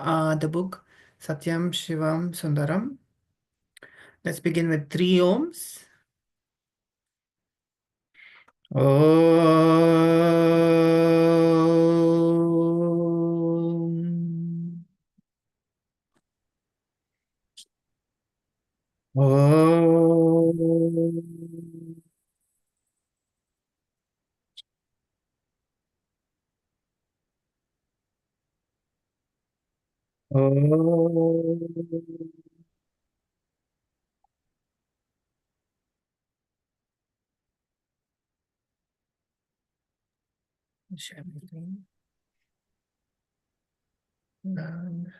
the book Satyam, Shivam, Sundaram. Let's begin with 3 ohms. Om. Om. Om. Share my screen. And-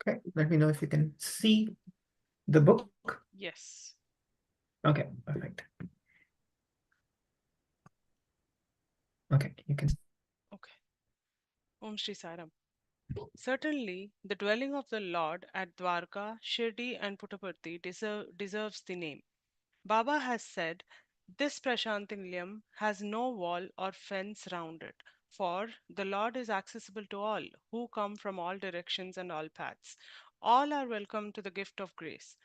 Okay, let me know if you can see the book. Yes. Okay, perfect. Okay, you can. Okay. Om Shri Sairam. Certainly, the dwelling of the Lord at Dwarka, Shirdi, and Puttaparthi deserves the name. Baba has said, this Prashantinilayam has no wall or fence round it, for the Lord is accessible to all who come from all directions and all paths. All are welcome to the gift of grace.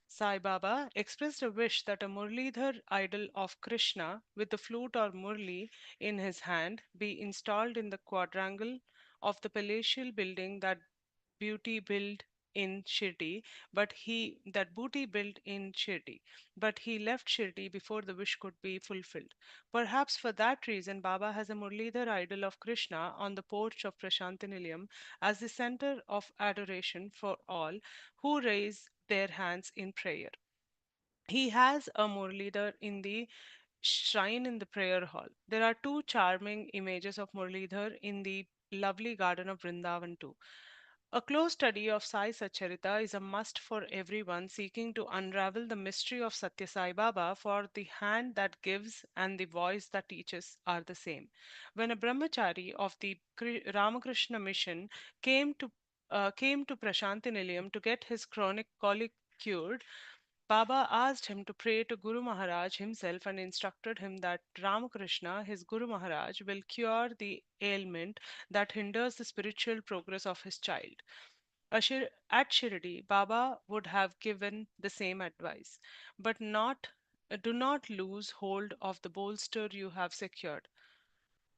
Sai Baba expressed a wish that a Murlidhar idol of Krishna with the flute or murli in his hand be installed in the quadrangle of the palatial building beauty built in Shirdi, but he that Booty built in Shirdi, but he left Shirdi before the wish could be fulfilled. Perhaps for that reason, Baba has a Murlidhar idol of Krishna on the porch of Prashantinilayam as the center of adoration for all who raise their hands in prayer. He has a Murlidhar in the shrine in the prayer hall. There are two charming images of Murlidhar in the lovely garden of Vrindavan too. A close study of Sai Satcharita is a must for everyone seeking to unravel the mystery of Satya Sai Baba, for the hand that gives and the voice that teaches are the same. When a brahmachari of the Ramakrishna mission came to Prashanti Nilayam to get his chronic colic cured, Baba asked him to pray to Guru Maharaj himself and instructed him that Ramakrishna, his Guru Maharaj, will cure the ailment that hinders the spiritual progress of his child. At Shirdi, Baba would have given the same advice, but not do not lose hold of the bolster you have secured.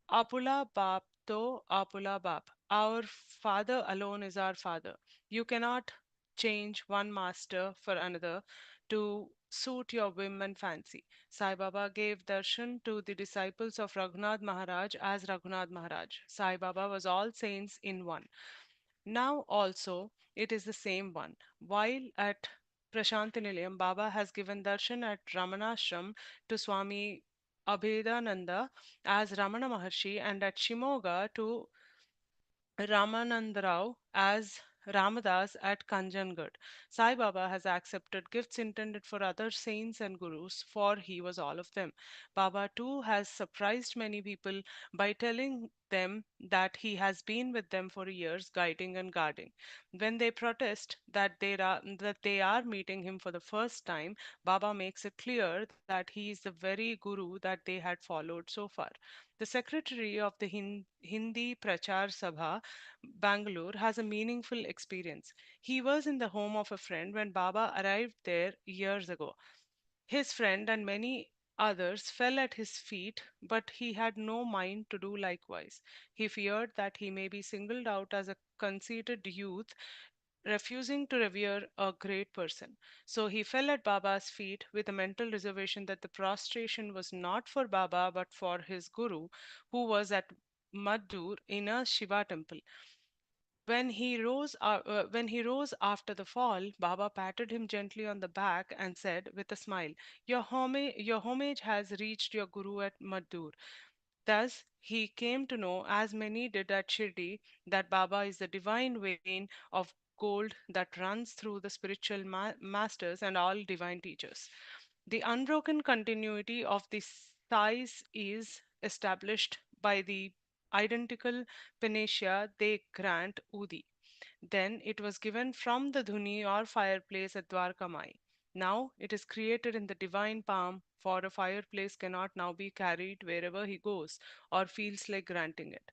Apula Bap to Apula Bap. Our Father alone is our Father. You cannot change one master for another to suit your whim and fancy. Sai Baba gave darshan to the disciples of Raghunath Maharaj as Raghunath Maharaj. Sai Baba was all saints in one. Now also it is the same one. While at Prashantinilayam, Baba has given darshan at Ramanashram to Swami Abhedananda as Ramana Maharshi and at Shimoga to Ramanandarao as Ramadas at Kanjangarh. Sai Baba has accepted gifts intended for other saints and gurus, for he was all of them. Baba too has surprised many people by telling them that he has been with them for years, guiding and guarding. When they protest that they are meeting him for the first time, Baba makes it clear that he is the very guru that they had followed so far. The secretary of the Hindi Prachar Sabha, Bangalore, has a meaningful experience. He was in the home of a friend when Baba arrived there years ago. His friend and many others fell at his feet, but he had no mind to do likewise. He feared that he may be singled out as a conceited youth refusing to revere a great person. So he fell at Baba's feet with a mental reservation that the prostration was not for Baba but for his guru, who was at Maddur in a Shiva temple. When he rose after the fall, Baba patted him gently on the back and said with a smile, your homage has reached your guru at Maddur. Thus, he came to know, as many did at Shirdi, that Baba is the divine vein of gold that runs through the spiritual masters and all divine teachers. The unbroken continuity of the size is established by the identical panacea they grant Udi. Then it was given from the dhuni or fireplace at Dwarka Mai. Now it is created in the divine palm, for a fireplace cannot now be carried wherever he goes or feels like granting it.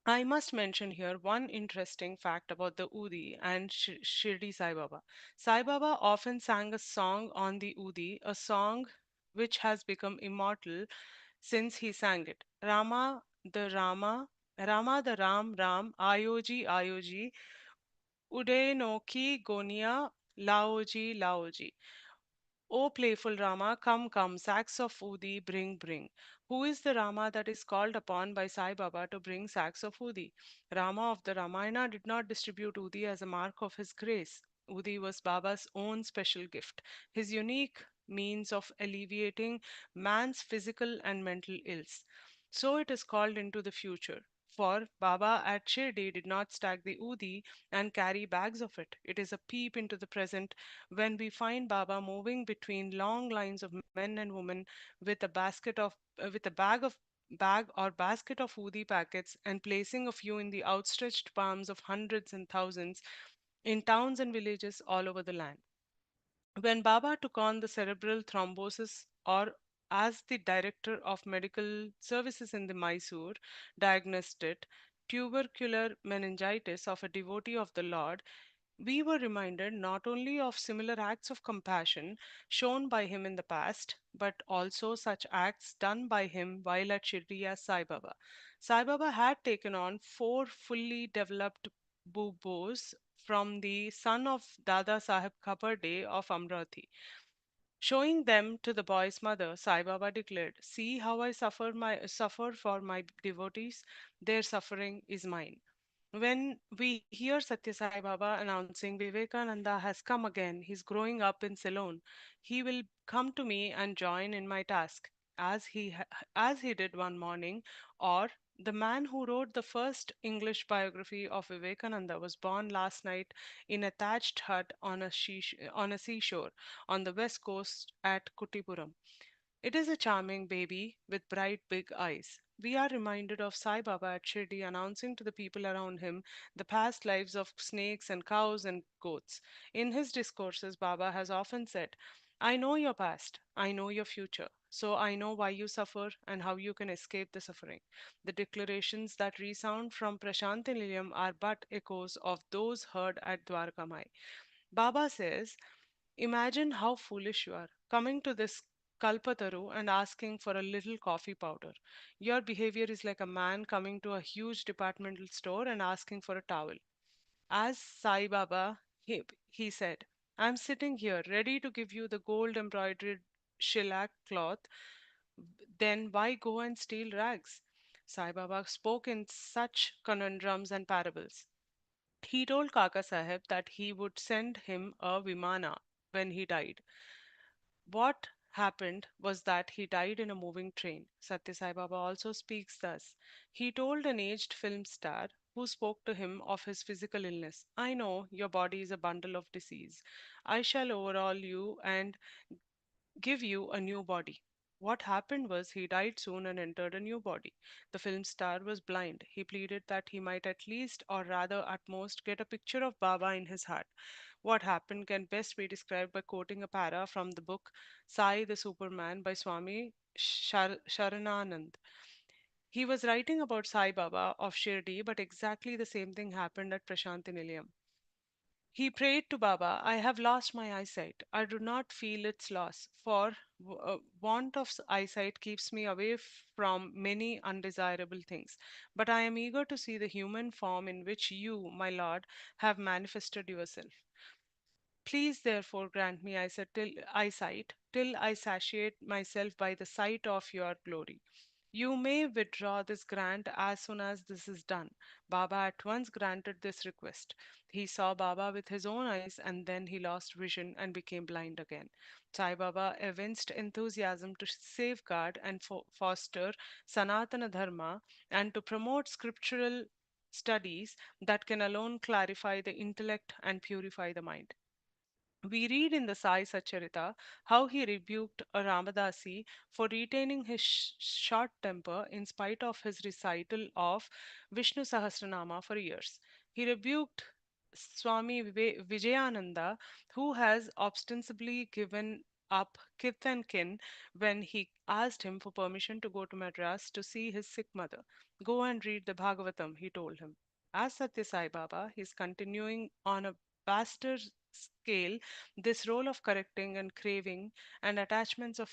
I must mention here one interesting fact about the Udi and Shirdi Sai Baba. Sai Baba often sang a song on the Udi, a song which has become immortal since he sang it. Rama the Ram Ram, Ayoji Ayoji, Ude Noki Gonia, Laoji Laoji. O playful Rama, come, come, sacks of Udi, bring, bring. Who is the Rama that is called upon by Sai Baba to bring sacks of Udi? Rama of the Ramayana did not distribute Udi as a mark of his grace. Udi was Baba's own special gift, his unique means of alleviating man's physical and mental ills. So it is called into the future. For Baba at Shirdi did not stack the Udi and carry bags of it. It is a peep into the present when we find Baba moving between long lines of men and women with a bag or basket of woody packets and placing a few in the outstretched palms of hundreds and thousands in towns and villages all over the land. When Baba took on the cerebral thrombosis, or as the director of medical services in the Mysore diagnosed it, tubercular meningitis of a devotee of the Lord, we were reminded not only of similar acts of compassion shown by him in the past, but also such acts done by him while at Shirdi as Sai Baba. Sai Baba had taken on four fully developed buboes from the son of Dada Sahib Khaparde of Amravati. Showing them to the boy's mother, Sai Baba declared, "See how I suffer for my devotees. Their suffering is mine." When we hear Satya Sai Baba announcing Vivekananda has come again, he's growing up in Ceylon, he will come to me and join in my task, as he did one morning, or the man who wrote the first English biography of Vivekananda was born last night in a thatched hut on a seashore on the west coast at Kutipuram. It is a charming baby with bright big eyes. We are reminded of Sai Baba at Shirdi announcing to the people around him the past lives of snakes and cows and goats. In his discourses, Baba has often said, "I know your past, I know your future, so I know why you suffer and how you can escape the suffering." The declarations that resound from Prashanti Nilayam are but echoes of those heard at Dwarkamai. Baba says, "Imagine how foolish you are, coming to this Kalpataru and asking for a little coffee powder. Your behavior is like a man coming to a huge departmental store and asking for a towel." As Sai Baba, he said, "I'm sitting here ready to give you the gold embroidered shellac cloth, then why go and steal rags?" Sai Baba spoke in such conundrums and parables. He told Kaka Sahib that he would send him a Vimana when he died. What happened was that he died in a moving train. Satya Sai Baba also speaks thus. He told an aged film star who spoke to him of his physical illness, "I know your body is a bundle of disease. I shall overhaul you and give you a new body." What happened was he died soon and entered a new body. The film star was blind. He pleaded that he might at least, or rather at most, get a picture of Baba in his heart. What happened can best be described by quoting a para from the book Sai the Superman by Swami Sharananand. He was writing about Sai Baba of Shirdi, but exactly the same thing happened at Prashanti Nilayam. He prayed to Baba, "I have lost my eyesight. I do not feel its loss, for want of eyesight keeps me away from many undesirable things. But I am eager to see the human form in which you, my Lord, have manifested yourself. Please therefore grant me eyesight till I satiate myself by the sight of your glory." You may withdraw this grant as soon as this is done." Baba at once granted this request. He saw Baba with his own eyes and then he lost vision and became blind again. Sai Baba evinced enthusiasm to safeguard and foster Sanatana Dharma and to promote scriptural studies that can alone clarify the intellect and purify the mind. We read in the Sai Satcharita how he rebuked a Ramadasi for retaining his short temper in spite of his recital of Vishnu Sahasranama for years. He rebuked Swami Vijayananda, who has ostensibly given up kith and kin when he asked him for permission to go to Madras to see his sick mother. Go and read the Bhagavatam, he told him. As Satya Sai Baba, he's continuing on a vaster scale this role of correcting and craving and attachments of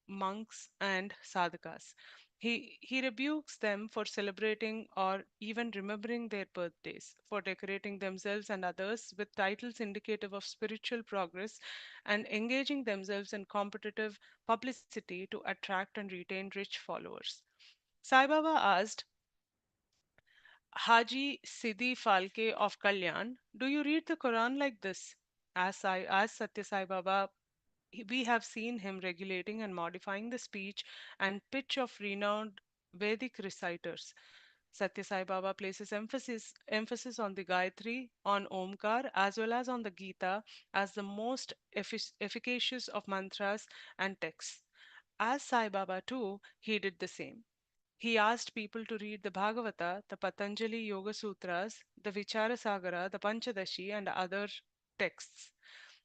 monks and sadhakas. He rebukes them for celebrating or even remembering their birthdays, for decorating themselves and others with titles indicative of spiritual progress, and engaging themselves in competitive publicity to attract and retain rich followers. Sai Baba asked Haji Sidi Falke of Kalyan, "Do you read the Quran like this?" As Satya Sai Baba, we have seen him regulating and modifying the speech and pitch of renowned Vedic reciters. Satya Sai Baba places emphasis on the Gayatri, on Omkar, as well as on the Gita as the most efficacious of mantras and texts. As Sai Baba too, he did the same. He asked people to read the Bhagavata, the Patanjali Yoga Sutras, the Vichara Sagara, the Panchadashi, and other texts.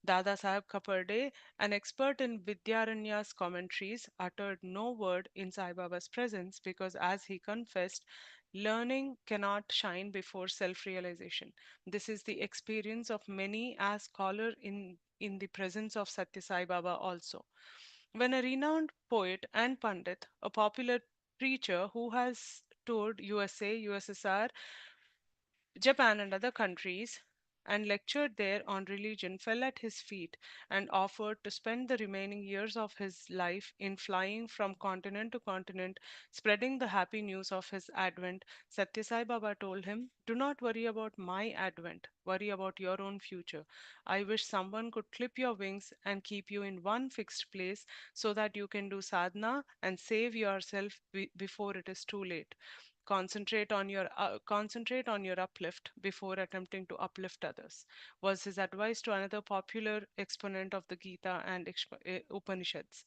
Dada Saheb Kaparde, an expert in Vidyaranya's commentaries, uttered no word in Sai Baba's presence because, as he confessed, learning cannot shine before self realization. This is the experience of many as scholar in the presence of Satya Sai Baba also. When a renowned poet and pundit, a popular preacher who has toured USA, USSR, Japan, and other countries, and lectured there on religion, fell at his feet and offered to spend the remaining years of his life in flying from continent to continent, spreading the happy news of his advent. Satyasai Baba told him, "Do not worry about my advent, worry about your own future. I wish someone could clip your wings and keep you in one fixed place so that you can do sadhana and save yourself before it is too late. Concentrate on your uplift before attempting to uplift others," was his advice to another popular exponent of the Gita and Upanishads.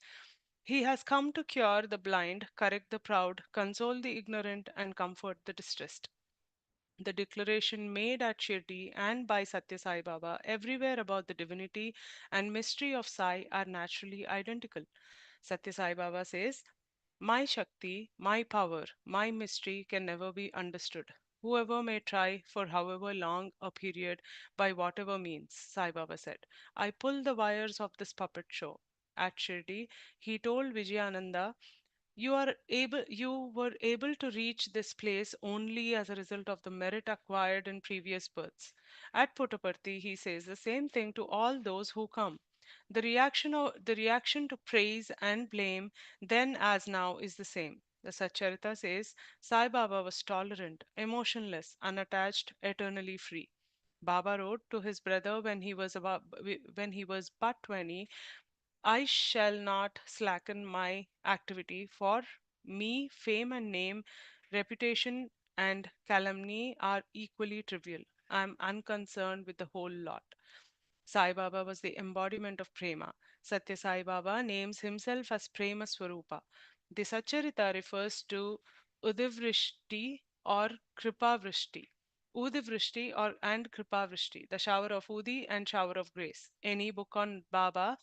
He has come to cure the blind, correct the proud, console the ignorant, and comfort the distressed. The declaration made at Shirdi and by Satya Sai Baba everywhere about the divinity and mystery of Sai are naturally identical. Satya Sai Baba says, "My Shakti, my power, my mystery can never be understood. Whoever may try for however long a period, by whatever means," Sai Baba said. "I pull the wires of this puppet show." At Shirdi, he told Vijayananda, you were able to reach this place only as a result of the merit acquired in previous births. At Puttaparthi, he says the same thing to all those who come. The reaction to praise and blame then as now is the same. The Satcharita says Sai Baba was tolerant, emotionless, unattached, eternally free. Baba wrote to his brother when he was but 20, "I shall not slacken my activity. For me, fame and name, reputation and calumny are equally trivial. I am unconcerned with the whole lot." Sai Baba was the embodiment of prema. Satya Sai Baba names himself as Prema Swarupa. The Satcharita refers to Udivrishti or Kripavrishti. Udivrishti or and Kripavrishti, the shower of Udi and shower of grace. Any book on Baba,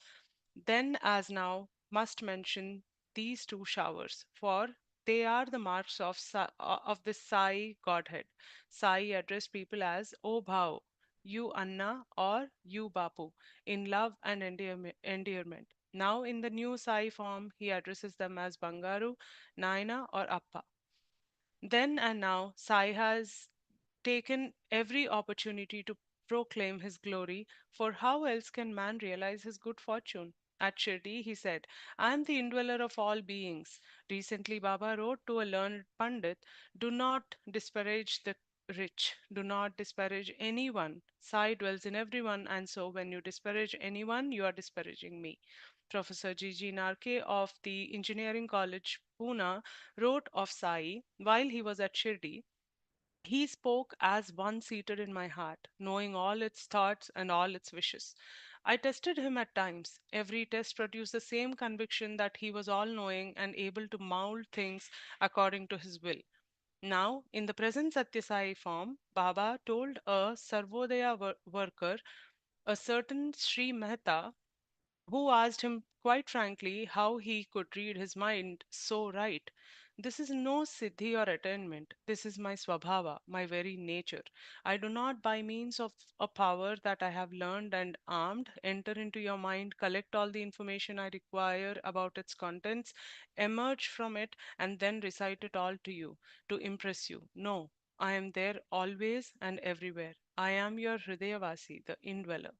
then as now, must mention these two showers, for they are the marks of of the Sai Godhead. Sai addressed people as "O Bhau," "You Anna," or "You Bapu," in love and endearment. Now, in the new Sai form, he addresses them as Bangaru, Naina, or Appa. Then and now, Sai has taken every opportunity to proclaim his glory, for how else can man realize his good fortune? At Shirdi, he said, "I am the indweller of all beings." Recently, Baba wrote to a learned Pandit, "Do not disparage the rich, do not disparage anyone. Sai dwells in everyone, and so when you disparage anyone, you are disparaging me." Professor Gigi Narke of the Engineering College, Pune, wrote of Sai while he was at Shirdi, "He spoke as one seated in my heart, knowing all its thoughts and all its wishes. I tested him at times. Every test produced the same conviction that he was all knowing and able to mold things according to his will. Now, in the present Satyasai form, Baba told a Sarvodaya worker, a certain Sri Mehta, who asked him quite frankly how he could read his mind so right. This is no siddhi or attainment. This is my swabhava, my very nature. I do not, by means of a power that I have learned and armed, enter into your mind, collect all the information I require about its contents, emerge from it, and then recite it all to you to impress you. No, I am there always and everywhere. I am your Hridayavasi, the indweller.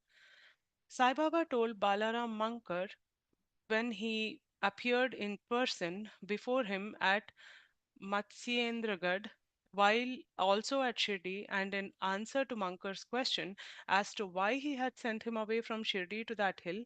Sai Baba told Balaram Mankar when he appeared in person before him at Matsyendragad, while also at Shirdi, and in answer to Mankar's question as to why he had sent him away from Shirdi to that hill,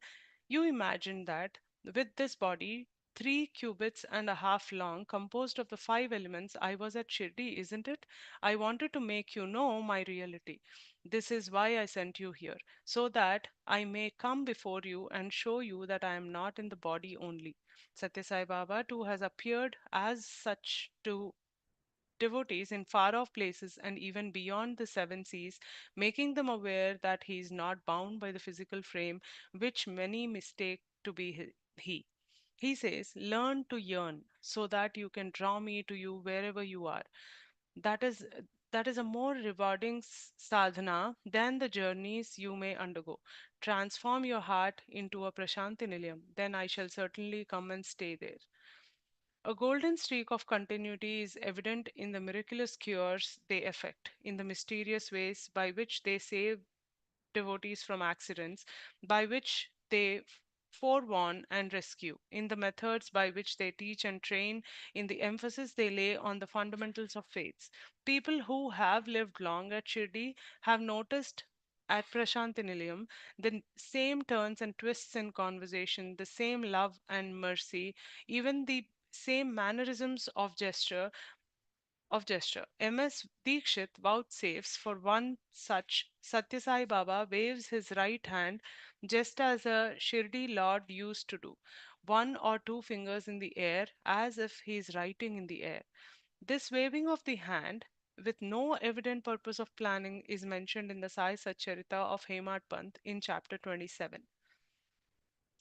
you imagine that with this body, 3 cubits and a half long, composed of the 5 elements, I was at Shirdi, isn't it? I wanted to make you know my reality. This is why I sent you here, so that I may come before you and show you that I am not in the body only. Satya Sai Baba too has appeared as such to devotees in far off places and even beyond the seven seas, making them aware that he is not bound by the physical frame which many mistake to be he. He says, learn to yearn so that you can draw me to you wherever you are. That is that is a more rewarding sadhana than the journeys you may undergo. Transform your heart into a Prashanti Nilayam, then I shall certainly come and stay there. A golden streak of continuity is evident in the miraculous cures they effect, in the mysterious ways by which they save devotees from accidents, by which they forewarn and rescue, in the methods by which they teach and train, in the emphasis they lay on the fundamentals of faiths. People who have lived long at Shirdi have noticed at Prashantinilayam the same turns and twists in conversation, the same love and mercy, even the same mannerisms of gesture. M.S. Dikshit vouchsafes for one such. Satyasai Baba waves his right hand just as a Shirdi Lord used to do, one or two fingers in the air as if he is writing in the air. This waving of the hand, with no evident purpose of planning, is mentioned in the Sai Satcharita of Hemad Pant in chapter 27.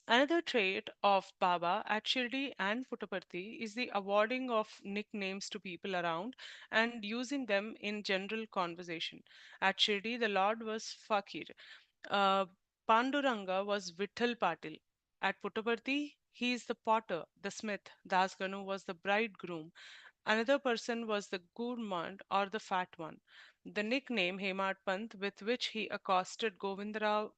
Another trait of Baba at Shirdi and Puttaparthi is the awarding of nicknames to people around and using them in general conversation. At Shirdi, the Lord was Fakir. Uh, Panduranga was Vitthal Patil. At Puttaparthi, he is the potter, the smith. Dasganu was the bridegroom. Another person was the gourmand or the fat one. The nickname Hemad Pant, with which he accosted Govindarao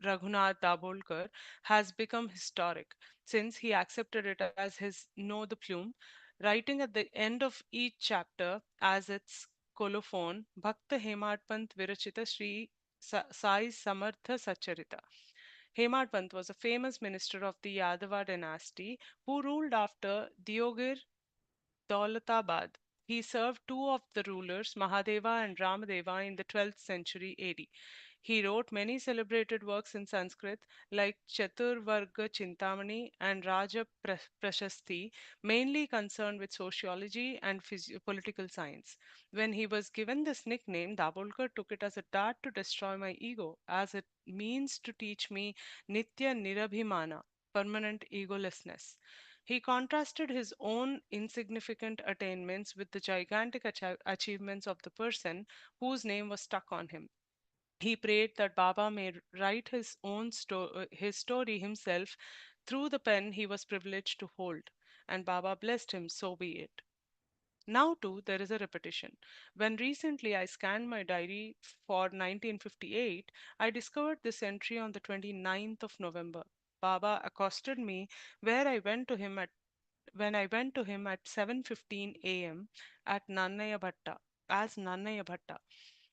Raghunath Dabolkar has become historic since he accepted it as his know the plume, writing at the end of each chapter as its colophon Bhakta Hemadpant Virachita Sri Sai Samartha Sacharita. Hemadpant was a famous minister of the Yadava dynasty who ruled after Diogir Daulatabad. He served two of the rulers, Mahadeva and Ramadeva, in the 12th century AD. He wrote many celebrated works in Sanskrit like Chaturvarga Chintamani and Raja Prashasti, mainly concerned with sociology and political science. When he was given this nickname, Dabolkar took it as a dart to destroy my ego, as it means to teach me Nitya Nirabhimana, permanent egolessness. He contrasted his own insignificant attainments with the gigantic achievements of the person whose name was stuck on him. He prayed that Baba may write his story himself through the pen he was privileged to hold, and Baba blessed him, so be it. Now, too, there is a repetition. When recently I scanned my diary for 1958, I discovered this entry on the 29th of November. Baba accosted me where I went to him at when I went to him at 7:15 a.m. at Nannaya Bhatta as Nannaya Bhatta.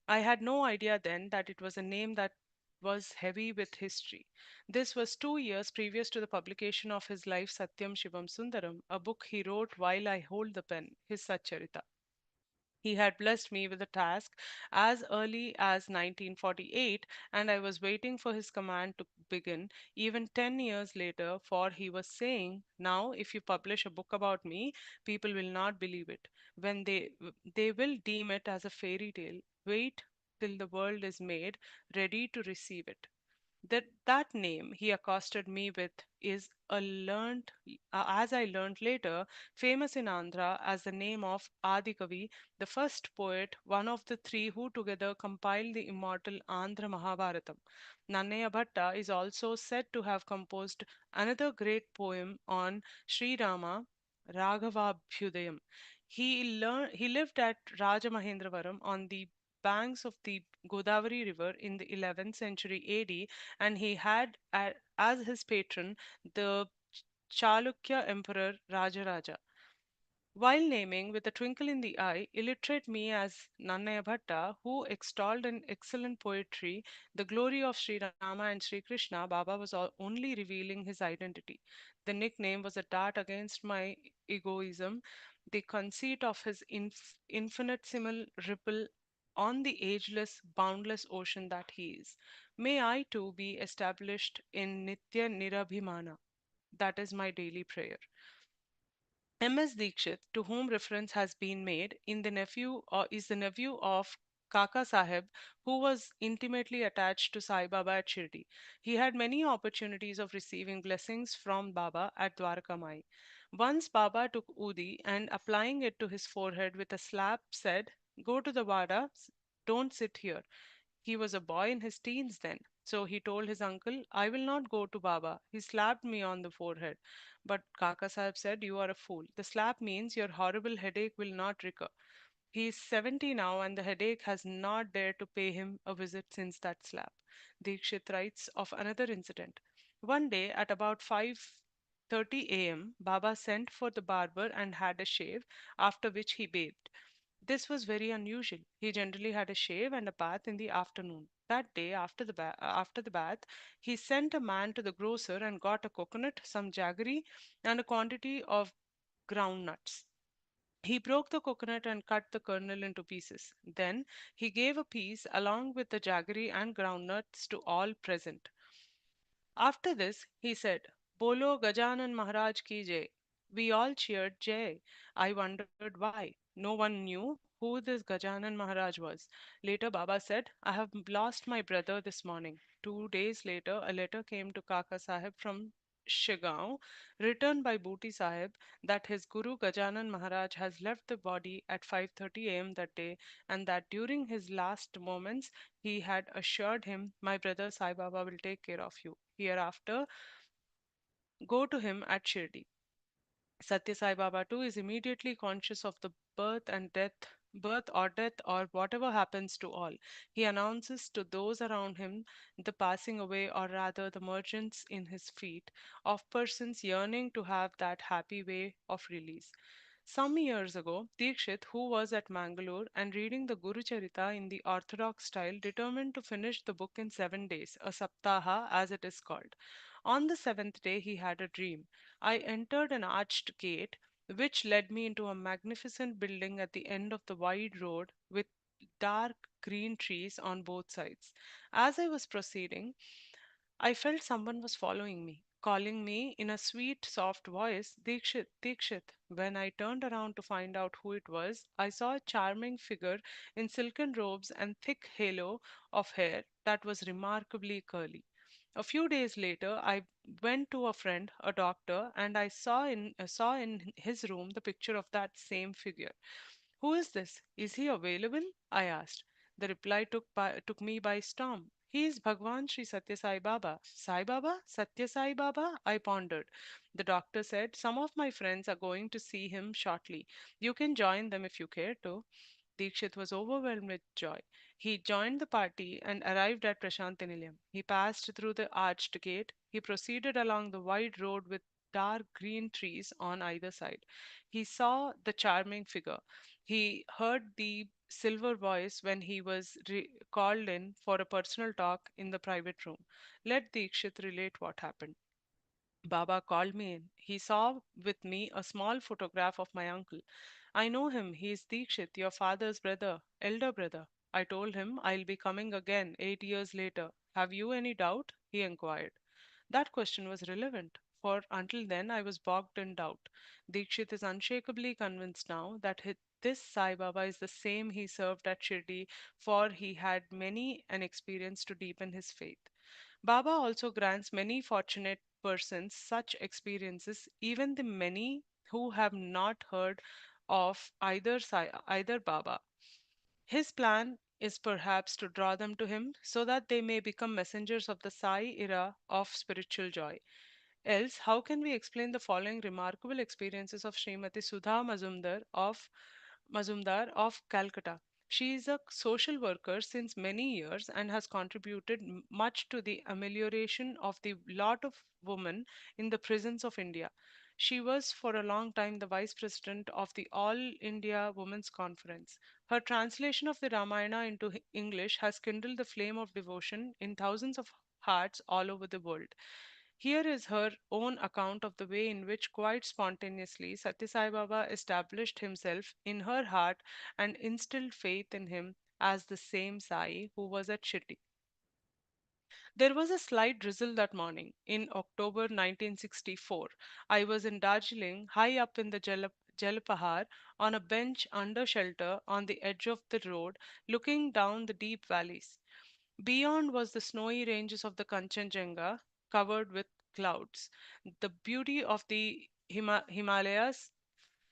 I had no idea then that it was a name that was heavy with history. This was 2 years previous to the publication of his life Satyam Shivam Sundaram, a book he wrote while I hold the pen, his Satcharita. He had blessed me with a task as early as 1948, and I was waiting for his command to begin even 10 years later, for he was saying, "Now, if you publish a book about me, people will not believe it. When they will deem it as a fairy tale. Wait till the world is made ready to receive it." That name he accosted me with is as I learned later, famous in Andhra as the name of Adi Kavi, the first poet, one of the three who together compiled the immortal Andhra Mahabharatam. Nannaya Bhatta is also said to have composed another great poem on Sri Rama, Raghavabhyudayam. He lived at Rajamahendravaram on the banks of the Godavari River in the 11th century AD, and he had as his patron the Chalukya Emperor Rajaraja. While naming with a twinkle in the eye illiterate me as Nannaya Bhatta, who extolled in excellent poetry the glory of Sri Rama and Sri Krishna, Baba was only revealing his identity. The nickname was a dart against my egoism, the conceit of his infinitesimal ripple on the ageless, boundless ocean that he is. May I too be established in Nitya Nirabhimana. That is my daily prayer. M.S. Dikshit, to whom reference has been made, is the nephew of Kaka Sahib, who was intimately attached to Sai Baba at Shirdi. He had many opportunities of receiving blessings from Baba at Dwarkamai. Once Baba took Udi and applying it to his forehead with a slap said, "Go to the Wada, don't sit here." He was a boy in his teens then, so he told his uncle, "I will not go to Baba." He slapped me on the forehead. But Kaka Sahib said, "You are a fool. The slap means your horrible headache will not recur." He is 70 now, and the headache has not dared to pay him a visit since that slap. Dikshit writes of another incident. One day at about 5:30 a.m., Baba sent for the barber and had a shave, after which he bathed. This was very unusual. He generally had a shave and a bath in the afternoon. That day, after the bath, he sent a man to the grocer and got a coconut, some jaggery, and a quantity of ground nuts. He broke the coconut and cut the kernel into pieces. Then he gave a piece along with the jaggery and groundnuts to all present. After this, he said, "Bolo Gajanan Maharaj ki jai." We all cheered Jai. I wondered why. No one knew who this Gajanan Maharaj was. Later, Baba said, "I have lost my brother this morning." 2 days later, a letter came to Kaka Sahib from Shigao, written by Booty Sahib, that his Guru Gajanan Maharaj has left the body at 5:30 a.m. that day, and that during his last moments he had assured him, "My brother Sai Baba will take care of you. Hereafter, go to him at Shirdi." Satya Sai Baba too is immediately conscious of the birth or death or whatever happens to all. He announces to those around him the passing away, or rather the emergence in his feet, of persons yearning to have that happy way of release. Some years ago, Dikshit, who was at Mangalore and reading the Guru Charita in the orthodox style, determined to finish the book in 7 days, a saptaha as it is called. On the seventh day, he had a dream. I entered an arched gate which led me into a magnificent building at the end of the wide road with dark green trees on both sides. As I was proceeding, I felt someone was following me, calling me in a sweet, soft voice, "Dikshit, Dikshit." When I turned around to find out who it was, I saw a charming figure in silken robes and thick halo of hair that was remarkably curly. A few days later, I went to a friend, a doctor, and I saw in his room the picture of that same figure. "Who is this? Is he available?" I asked. The reply took me by storm. "He is Bhagwan Sri Satya Sai Baba." Sai Baba? Satya Sai Baba? I pondered. The doctor said, "Some of my friends are going to see him shortly. You can join them if you care to." Dikshit was overwhelmed with joy. He joined the party and arrived at Prashantinilayam. He passed through the arched gate. He proceeded along the wide road with dark green trees on either side. He saw the charming figure. He heard the silver voice when he was called in for a personal talk in the private room. Let Dikshit relate what happened. Baba called me in. He saw with me a small photograph of my uncle. I know him. He is Dikshit, your father's brother, elder brother. I told him I'll be coming again 8 years later. Have you any doubt? He inquired. That question was relevant, for until then I was bogged in doubt. Dikshit is unshakably convinced now that this Sai Baba is the same he served at Shirdi, for he had many an experience to deepen his faith. Baba also grants many fortunate persons such experiences, even the many who have not heard of either Baba. His plan is perhaps to draw them to him so that they may become messengers of the Sai era of spiritual joy. Else, how can we explain the following remarkable experiences of Srimati Sudha Mazumdar of Calcutta? She is a social worker since many years and has contributed much to the amelioration of the lot of women in the prisons of India. She was for a long time the vice president of the All India Women's Conference. Her translation of the Ramayana into English has kindled the flame of devotion in thousands of hearts all over the world. Here is her own account of the way in which, quite spontaneously, Satya Sai Baba established himself in her heart and instilled faith in him as the same Sai who was at Shitty. There was a slight drizzle that morning in October 1964. I was in Darjeeling, high up in the Jalapahar, on a bench under shelter on the edge of the road, looking down the deep valleys. Beyond was the snowy ranges of the Kanchenjunga, covered with clouds. The beauty of the Himalayas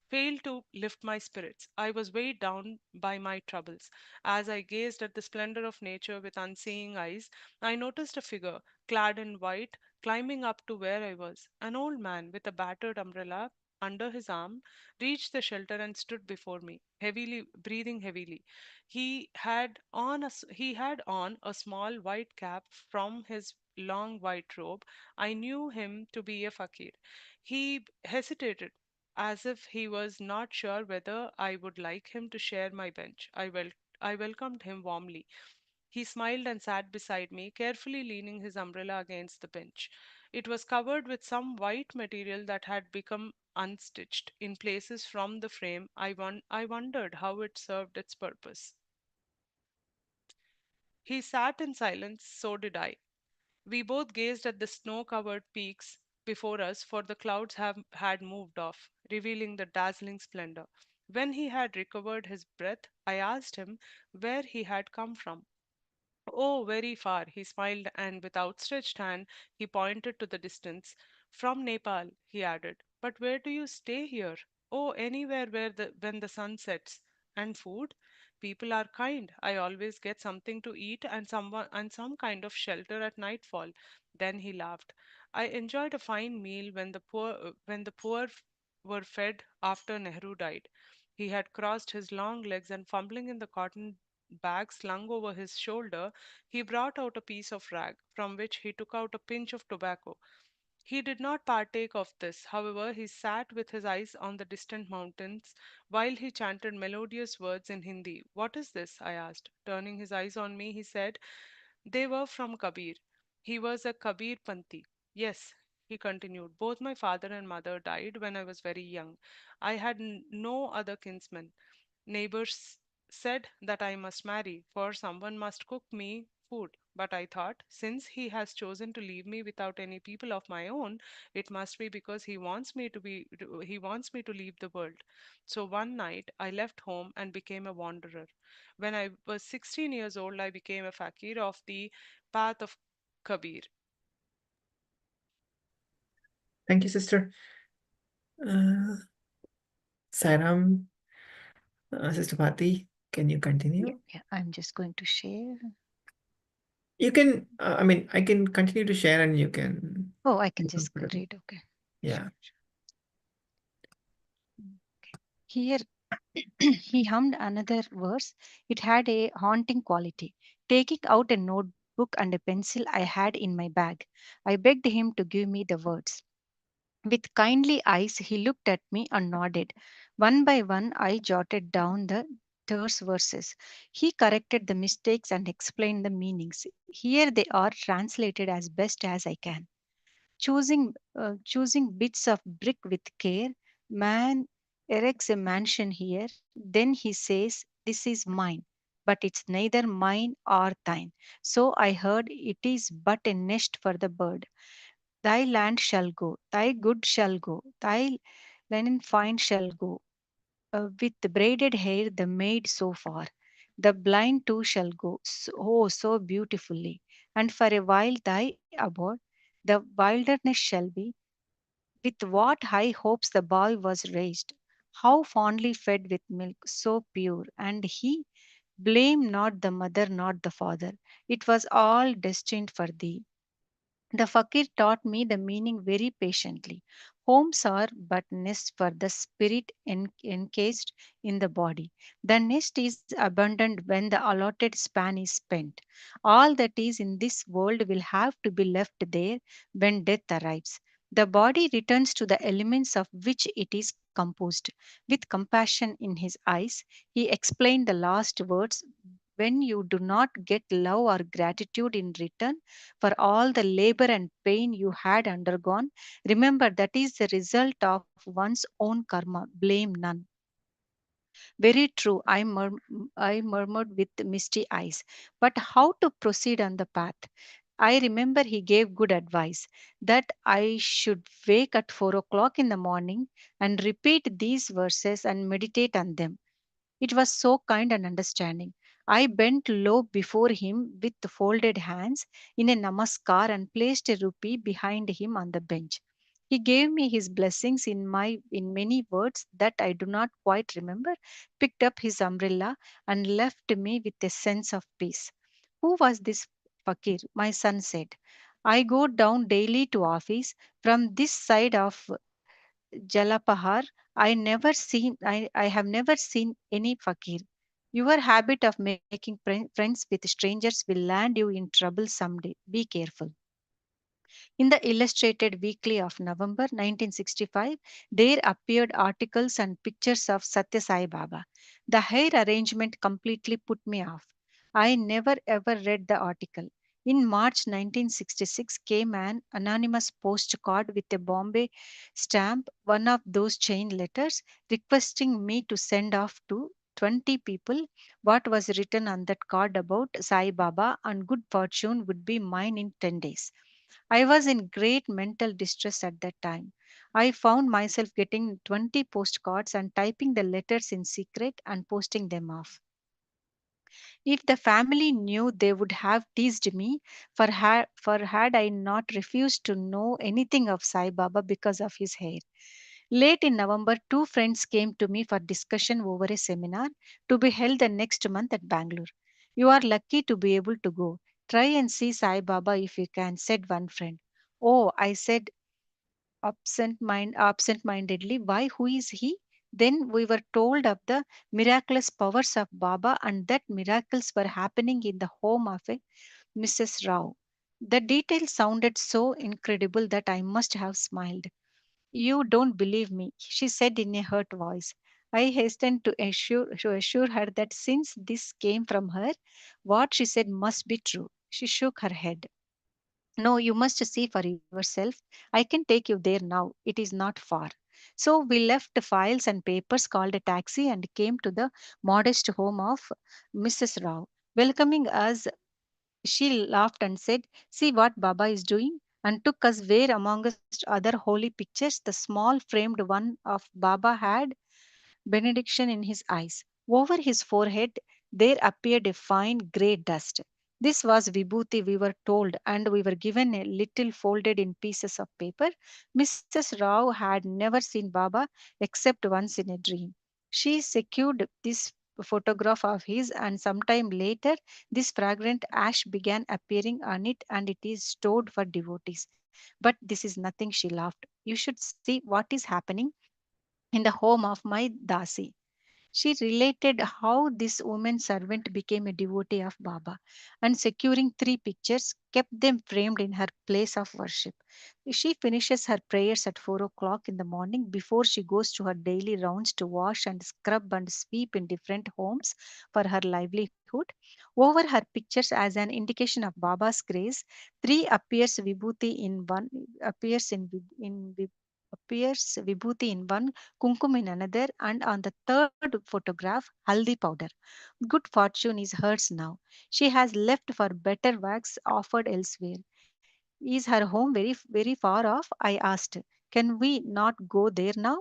failed to lift my spirits. I was weighed down by my troubles. As I gazed at the splendor of nature with unseeing eyes, I noticed a figure, clad in white, climbing up to where I was. An old man with a battered umbrella under his arm reached the shelter and stood before me, heavily breathing heavily. He had on a small white cap from his long white robe. I knew him to be a fakir. He hesitated as if he was not sure whether I would like him to share my bench. I welcomed him warmly. He smiled and sat beside me, carefully leaning his umbrella against the bench. It was covered with some white material that had become unstitched in places from the frame. I wondered how it served its purpose. He sat in silence, so did I. We both gazed at the snow covered peaks before us, for the clouds had moved off, revealing the dazzling splendor. When he had recovered his breath, I asked him where he had come from. Oh, very far, he smiled, and with outstretched hand he pointed to the distance. From Nepal, he added. But where do you stay here? Oh, anywhere when the sun sets. And food? People are kind. I always get something to eat and some kind of shelter at nightfall. Then he laughed. I enjoyed a fine meal when the poor were fed after Nehru died. He had crossed his long legs and fumbling in the cotton bag slung over his shoulder, he brought out a piece of rag, from which he took out a pinch of tobacco. He did not partake of this, however, he sat with his eyes on the distant mountains while he chanted melodious words in Hindi. What is this? I asked. Turning his eyes on me, he said, they were from Kabir. He was a Kabir Panthi. Yes, he continued. Both my father and mother died when I was very young. I had no other kinsmen. Neighbors said that I must marry, for someone must cook me food. But I thought, since he has chosen to leave me without any people of my own, it must be because he wants me to leave the world. So one night I left home and became a wanderer. When I was 16 years old, I became a fakir of the path of Kabir. Thank you, sister. Uh, Sairam, Sister Bhati, can you Yeah, continue? yeah, I'm just going to share. You can, I mean, I can continue to share and you can Oh, I can be just comfortable. read. Okay. Yeah. Sure. Here he hummed another verse. It had a haunting quality. Taking out a notebook and a pencil I had in my bag, I begged him to give me the words. With kindly eyes, he looked at me and nodded. One by one, I jotted down the terse verses. He corrected the mistakes and explained the meanings. Here they are translated as best as I can. choosing bits of brick with care. Man erects a mansion here, then he says, "This is mine." But it's neither mine or thine. So I heard it is but a nest for the bird. Thy land shall go, thy good shall go, thy linen fine shall go. With braided hair, the maid so far. The blind too shall go, oh, so beautifully. And for a while thy abode, the wilderness shall be. With what high hopes the boy was raised, how fondly fed with milk so pure, and he blame not the mother, not the father. It was all destined for thee. The fakir taught me the meaning very patiently. Homes are but nests for the spirit encased in the body. The nest is abandoned when the allotted span is spent. All that is in this world will have to be left there when death arrives. The body returns to the elements of which it is composed. With compassion in his eyes, he explained the last words: when you do not get love or gratitude in return for all the labor and pain you had undergone, remember that is the result of one's own karma. Blame none. Very true, I murmured with misty eyes. But how to proceed on the path? I remember he gave good advice that I should wake at 4 o'clock in the morning and repeat these verses and meditate on them. It was so kind and understanding. I bent low before him with folded hands in a namaskar and placed a rupee behind him on the bench. He gave me his blessings in many words that I do not quite remember, picked up his umbrella and left me with a sense of peace. Who was this fakir? My son said. I go down daily to office from this side of Jalapahar. I have never seen any fakir. Your habit of making friends with strangers will land you in trouble someday. Be careful. In the Illustrated Weekly of November 1965, there appeared articles and pictures of Satya Sai Baba. The hair arrangement completely put me off. I never ever read the article. In March 1966 came an anonymous postcard with a Bombay stamp, one of those chain letters, requesting me to send off to 20 people what was written on that card about Sai Baba, and good fortune would be mine in 10 days. I was in great mental distress at that time. I found myself getting 20 postcards and typing the letters in secret and posting them off. If the family knew, they would have teased me for had I not refused to know anything of Sai Baba because of his hair. Late in November, two friends came to me for discussion over a seminar to be held the next month at Bangalore. You are lucky to be able to go. Try and see Sai Baba if you can, said one friend. Oh, I said absent-mindedly, why, who is he? Then we were told of the miraculous powers of Baba and that miracles were happening in the home of a Mrs. Rao. The details sounded so incredible that I must have smiled. You don't believe me, she said in a hurt voice. I hastened to assure her that since this came from her, what she said must be true. She shook her head. No, you must see for yourself. I can take you there now. It is not far. So we left the files and papers, called a taxi, and came to the modest home of Mrs. Rao. Welcoming us, she laughed and said, "See what Baba is doing," and took us where, amongst other holy pictures, the small framed one of Baba had benediction in his eyes. Over his forehead there appeared a fine grey dust. This was vibhuti, we were told, and we were given a little folded in pieces of paper. Mrs. Rao had never seen Baba except once in a dream. She secured this photograph of his, and sometime later this fragrant ash began appearing on it, and it is stored for devotees. But this is nothing, she laughed. You should see what is happening in the home of my Dasi. She related how this woman servant became a devotee of Baba and securing three pictures kept them framed in her place of worship. She finishes her prayers at 4 o'clock in the morning before she goes to her daily rounds to wash and scrub and sweep in different homes for her livelihood. Over her pictures, as an indication of Baba's grace, three appears vibhuti in one appears in appears vibhuti in one, kumkum in another, and on the third photograph, haldi powder. Good fortune is hers now. She has left for better works offered elsewhere. Is her home very far off? I asked. Can we not go there now?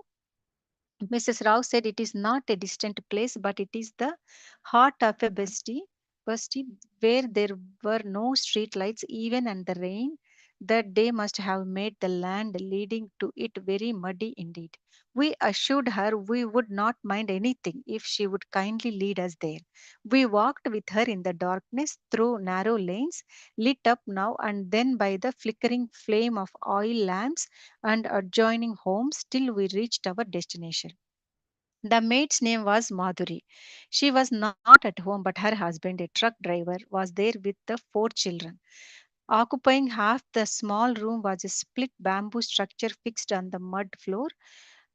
Mrs. Rao said it is not a distant place, but it is the heart of a bestie where there were no street lights even in the rain. That day must have made the land leading to it very muddy indeed. We assured her we would not mind anything if she would kindly lead us there. We walked with her in the darkness through narrow lanes, lit up now and then by the flickering flame of oil lamps and adjoining homes till we reached our destination. The maid's name was Madhuri. She was not at home, but her husband, a truck driver, was there with the four children. Occupying half the small room was a split bamboo structure fixed on the mud floor,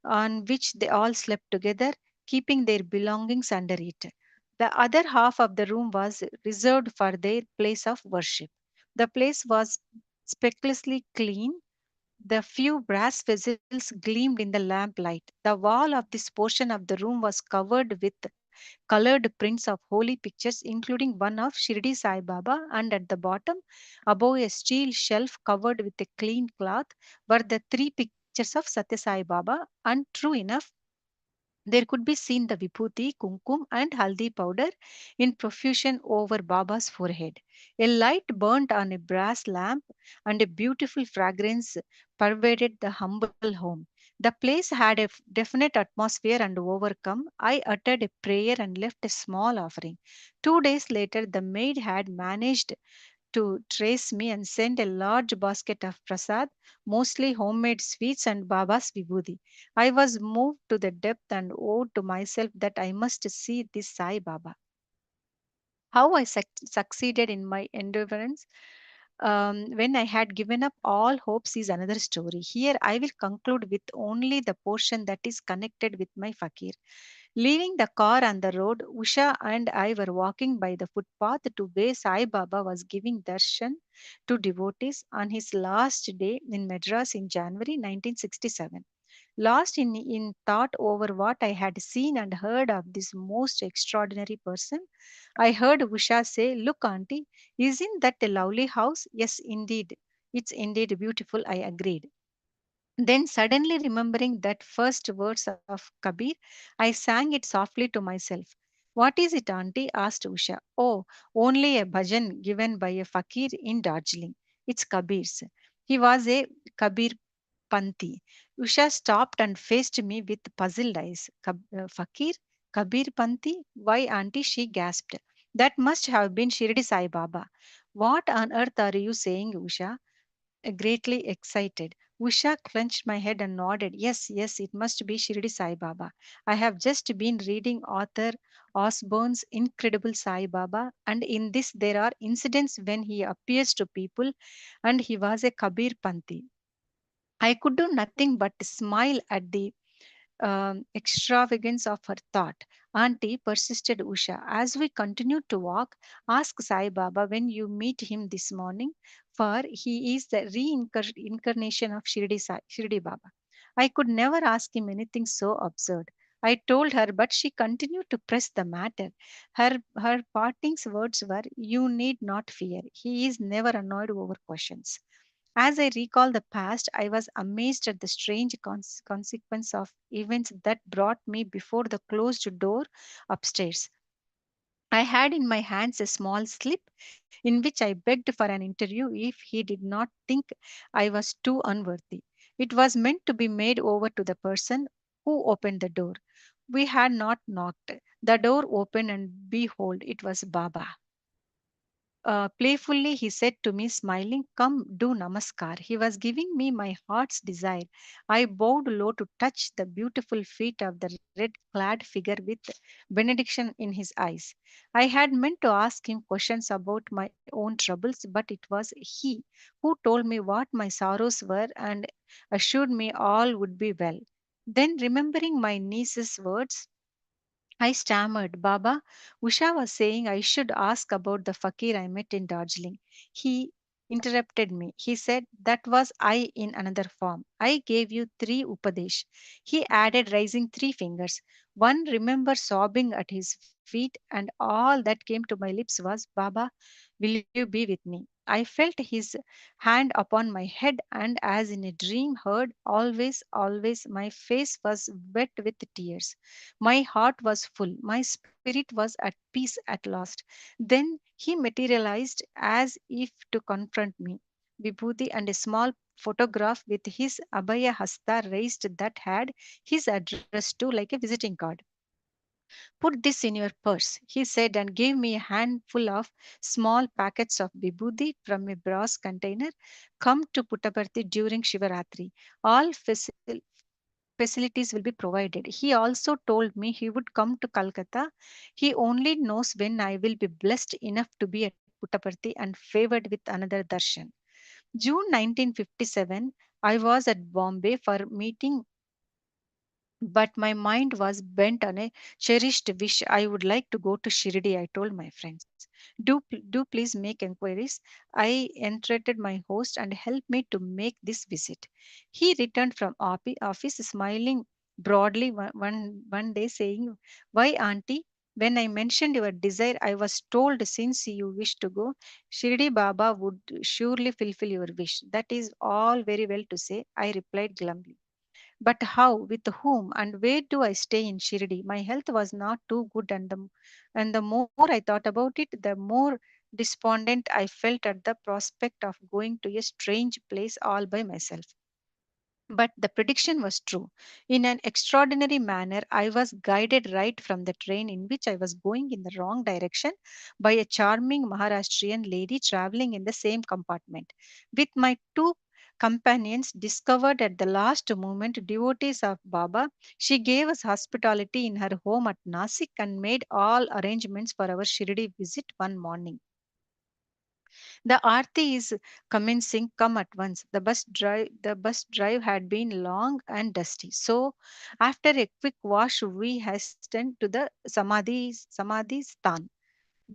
on which they all slept together, keeping their belongings under it. The other half of the room was reserved for their place of worship. The place was spectacularly clean, the few brass vessels gleamed in the lamplight. The wall of this portion of the room was covered with colored prints of holy pictures, including one of Shirdi Sai Baba, and at the bottom, above a steel shelf covered with a clean cloth, were the three pictures of Satya Sai Baba. And true enough, there could be seen the vibhuti, kumkum, and haldi powder in profusion over Baba's forehead. A light burnt on a brass lamp, and a beautiful fragrance pervaded the humble home. The place had a definite atmosphere, and overcome, I uttered a prayer and left a small offering. 2 days later, the maid had managed to trace me and sent a large basket of prasad, mostly homemade sweets and Baba's vibhuti. I was moved to the depth and vowed to myself that I must see this Sai Baba. How I succeeded in my endeavors when I had given up all hopes is another story. Here I will conclude with only the portion that is connected with my fakir. Leaving the car on the road, Usha and I were walking by the footpath to where Sai Baba was giving darshan to devotees on his last day in Madras in January 1967. Lost in thought over what I had seen and heard of this most extraordinary person, I heard Usha say, "Look, Auntie, isn't that a lovely house?" "Yes, indeed. It's indeed beautiful," I agreed. Then, suddenly remembering that first words of Kabir, I sang it softly to myself. "What is it, Auntie?" asked Usha. "Oh, only a bhajan given by a fakir in Darjeeling. It's Kabir's. He was a Kabir Panti." Usha stopped and faced me with puzzled eyes. Fakir? Kabir Panti? Why, Auntie, she gasped. That must have been Shirdi Sai Baba. "What on earth are you saying, Usha?" Greatly excited. Usha clenched my head and nodded. "Yes, yes, it must be Shirdi Sai Baba. I have just been reading author Osborne's incredible Sai Baba, and in this there are incidents when he appears to people, and he was a Kabir Panti." I could do nothing but smile at the extravagance of her thought. "Auntie," persisted Usha, "as we continued to walk, ask Sai Baba when you meet him this morning, for he is the reincarnation of Shirdi Baba." I could never ask him anything so absurd. I told her, but she continued to press the matter. Her parting words were, "You need not fear. He is never annoyed over questions." As I recall the past, I was amazed at the strange consequence of events that brought me before the closed door upstairs. I had in my hands a small slip in which I begged for an interview if he did not think I was too unworthy. It was meant to be made over to the person who opened the door. We had not knocked. The door opened, and behold, it was Baba. Playfully, he said to me, smiling, "Come, do namaskar." He was giving me my heart's desire. I bowed low to touch the beautiful feet of the red clad figure with benediction in his eyes. I had meant to ask him questions about my own troubles, but it was he who told me what my sorrows were and assured me all would be well. Then, remembering my niece's words, I stammered, "Baba, Usha was saying I should ask about the fakir I met in Darjeeling." He interrupted me. He said, "That was I in another form. I gave you three upadesh." He added, raising three fingers. One remember sobbing at his feet, and all that came to my lips was, "Baba, will you be with me?" I felt his hand upon my head, and as in a dream, heard, "Always, always." My face was wet with tears. My heart was full. My spirit was at peace at last. Then he materialized as if to confront me. Vibhuti and a small photograph with his Abhaya Hasta raised that had his address too, like a visiting card. "Put this in your purse," he said, and gave me a handful of small packets of vibhuti from a brass container. "Come to Puttaparthi during Shivaratri. All facilities will be provided." He also told me he would come to Calcutta. He only knows when I will be blessed enough to be at Puttaparthi and favored with another darshan. June 1957, I was at Bombay for meeting, but my mind was bent on a cherished wish. I would like to go to Shirdi, I told my friends. Do please make inquiries. I entreated my host and help me to make this visit. He returned from office smiling broadly one day, saying, "Why, auntie? When I mentioned your desire, I was told since you wish to go, Shirdi Baba would surely fulfill your wish." "That is all very well to say," I replied glumly. "But how, with whom, and where do I stay in Shirdi?" My health was not too good, and the more I thought about it, the more despondent I felt at the prospect of going to a strange place all by myself. But the prediction was true. In an extraordinary manner, I was guided right from the train in which I was going in the wrong direction by a charming Maharashtrian lady traveling in the same compartment. With my two companions, discovered at the last moment devotees of Baba, she gave us hospitality in her home at Nasik and made all arrangements for our Shirdi visit one morning. "The Aarti is commencing. Come at once." The bus drive had been long and dusty. So after a quick wash we hastened to the Samadhi Stan,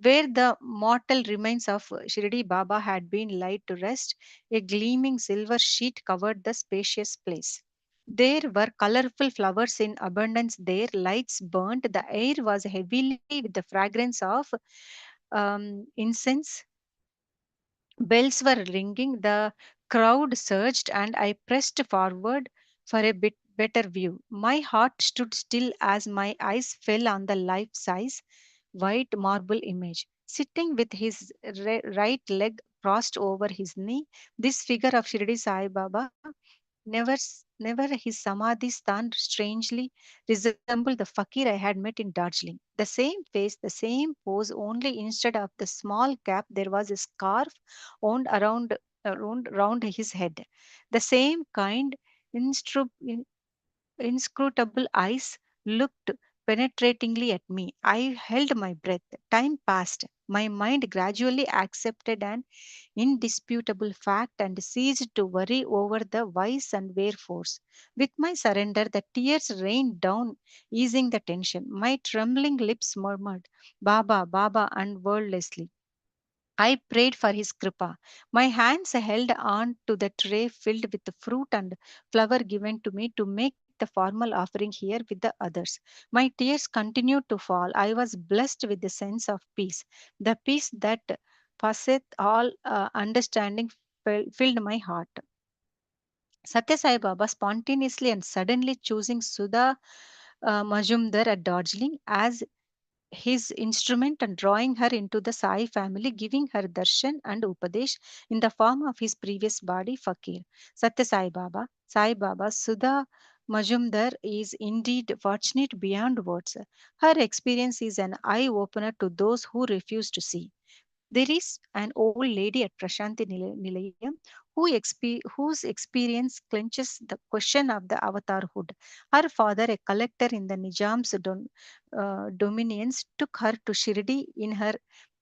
where the mortal remains of Shirdi Baba had been laid to rest. A gleaming silver sheet covered the spacious place. There were colorful flowers in abundance there, lights burnt, the air was heavily with the fragrance of incense. Bells were ringing, the crowd surged, and I pressed forward for a bit better view. My heart stood still as my eyes fell on the life size white marble image. Sitting with his right leg crossed over his knee, this figure of Shirdi Sai Baba, never his Samadhi stand strangely resembled the fakir I had met in Darjeeling. The same face, the same pose, only instead of the small cap, there was a scarf wound around his head. The same kind, inscrutable eyes looked penetratingly at me. I held my breath. Time passed. My mind gradually accepted an indisputable fact and ceased to worry over the whys and wherefores. With my surrender, the tears rained down, easing the tension. My trembling lips murmured, "Baba, Baba," unwordlessly. I prayed for his kripa. My hands held on to the tray filled with the fruit and flower given to me to make the formal offering here with the others. My tears continued to fall. I was blessed with the sense of peace, the peace that passeth all understanding filled my heart. Satya Sai Baba spontaneously and suddenly choosing Sudha Majumdar at Darjeeling as his instrument and drawing her into the Sai family, giving her darshan and upadesh in the form of his previous body, Fakir. Satya Sai Baba, Sudha Majumdar is indeed fortunate beyond words. Her experience is an eye opener to those who refuse to see. There is an old lady at Prashanti Nilayam whose experience clinches the question of the avatarhood. Her father, a collector in the Nizam's dominions, took her to Shirdi in her